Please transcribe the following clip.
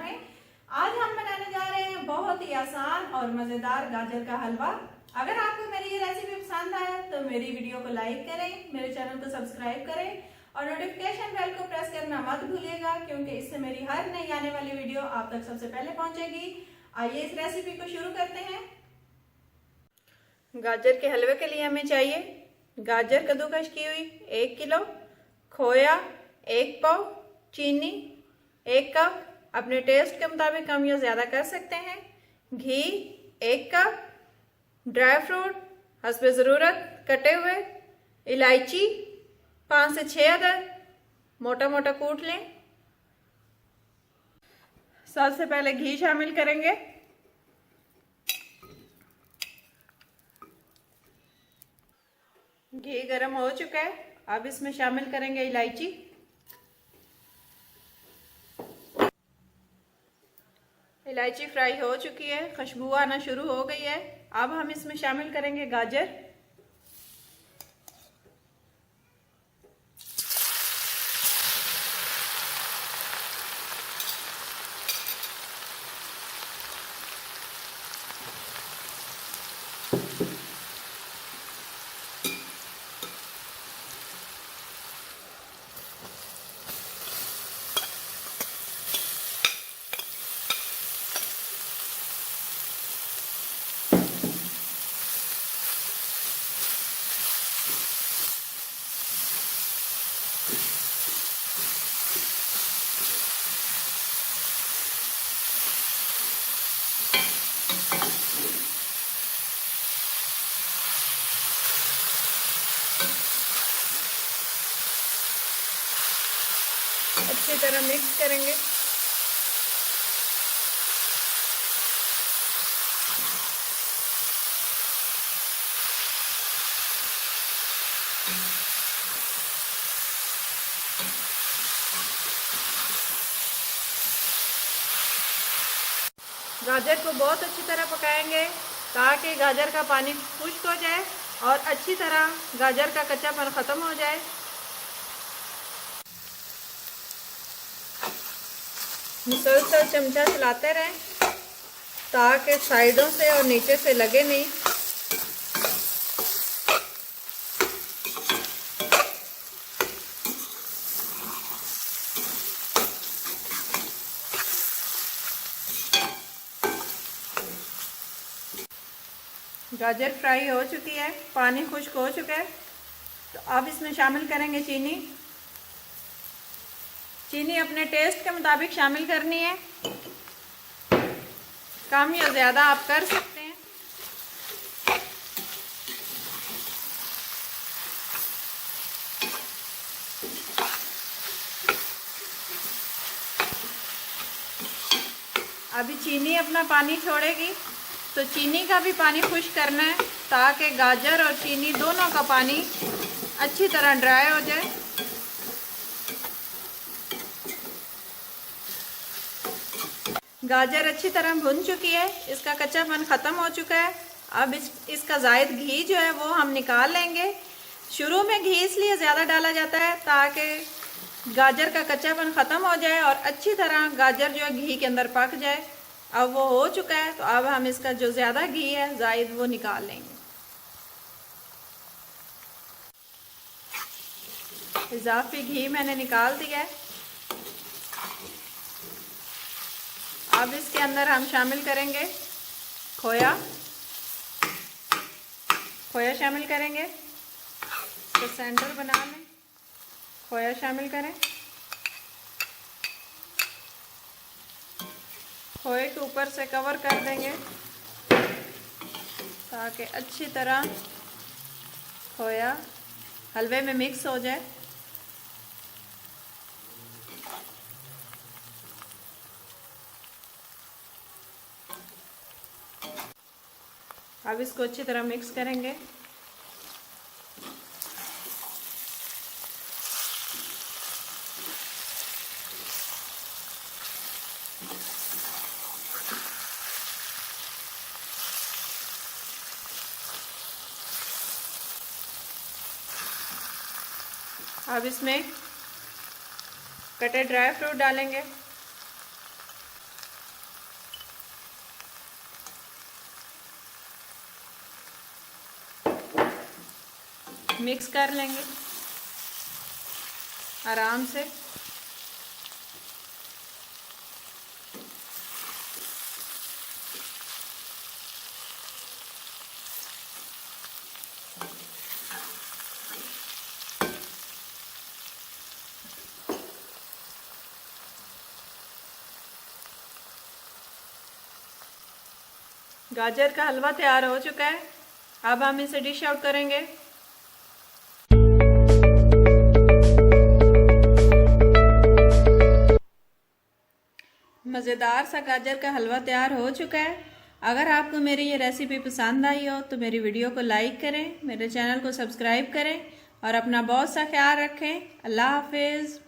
हैं। आज हम बनाने जा रहे हैं बहुत ही आसान और मजेदार गाजर का हलवा। अगर आपको मेरी ये रेसिपी पसंद आए तो मेरी वीडियो को लाइक करें, मेरे चैनल को सब्सक्राइब करें और नोटिफिकेशन बेल को प्रेस करना मत भूलिएगा, क्योंकि इससे मेरी हर नई आने वाली वीडियो आप तक सबसे पहले पहुंचेगी। आइए इस रेसिपी को शुरू करते हैं। गाजर के हलवे के लिए हमें चाहिए गाजर कद्दूकस की हुई 1 किलो, खोया 1 पाव, चीनी 1 कप, अपने टेस्ट के मुताबिक कम या ज़्यादा कर सकते हैं, घी 1 कप, ड्राई फ्रूट हस्बे ज़रूरत कटे हुए, इलायची 5 से 6 अदद मोटा मोटा कूट लें। सबसे पहले घी शामिल करेंगे। घी गरम हो चुका है, अब इसमें शामिल करेंगे इलायची। इलायची फ्राई हो चुकी है, खुशबू आना शुरू हो गई है। अब हम इसमें शामिल करेंगे गाजर। अच्छी तरह मिक्स करेंगे। गाजर को बहुत अच्छी तरह पकाएंगे ताकि गाजर का पानी खुश्क हो जाए और अच्छी तरह गाजर का कच्चापन ख़त्म हो जाए। मुसलसल चमचा चलाते रहें ताकि साइडों से और नीचे से लगे नहीं। गाजर फ्राई हो चुकी है, पानी खुश्क हो चुका है, तो अब इसमें शामिल करेंगे चीनी। चीनी अपने टेस्ट के मुताबिक शामिल करनी है, कम या ज़्यादा आप कर सकते हैं। अभी चीनी अपना पानी छोड़ेगी, तो चीनी का भी पानी खुश्क करना है ताकि गाजर और चीनी दोनों का पानी अच्छी तरह ड्राई हो जाए। गाजर अच्छी तरह भुन चुकी है, इसका कच्चापन ख़त्म हो चुका है। अब इसका ज़ायद घी जो है वो हम निकाल लेंगे। शुरू में घी इसलिए ज़्यादा डाला जाता है ताकि गाजर का कच्चापन ख़त्म हो जाए और अच्छी तरह गाजर जो है घी के अंदर पक जाए। अब वो हो चुका है, तो अब हम इसका जो ज़्यादा घी है ज़ायद वो निकाल लेंगे। इजाफी घी मैंने निकाल दिया है। अब इसके अंदर हम शामिल करेंगे खोया। खोया शामिल करेंगे, तो सेंटर बना लें, खोया शामिल करें। खोए के ऊपर से कवर कर देंगे ताकि अच्छी तरह खोया हलवे में मिक्स हो जाए। अब इसको अच्छी तरह मिक्स करेंगे। अब इसमें कटे ड्राई फ्रूट डालेंगे। मिक्स कर लेंगे आराम से। गाजर का हलवा तैयार हो चुका है। अब हम इसे डिश आउट करेंगे। मज़ेदार सा गाजर का हलवा तैयार हो चुका है। अगर आपको मेरी ये रेसिपी पसंद आई हो तो मेरी वीडियो को लाइक करें, मेरे चैनल को सब्सक्राइब करें और अपना बहुत सा ख्याल रखें। अल्लाह हाफिज़।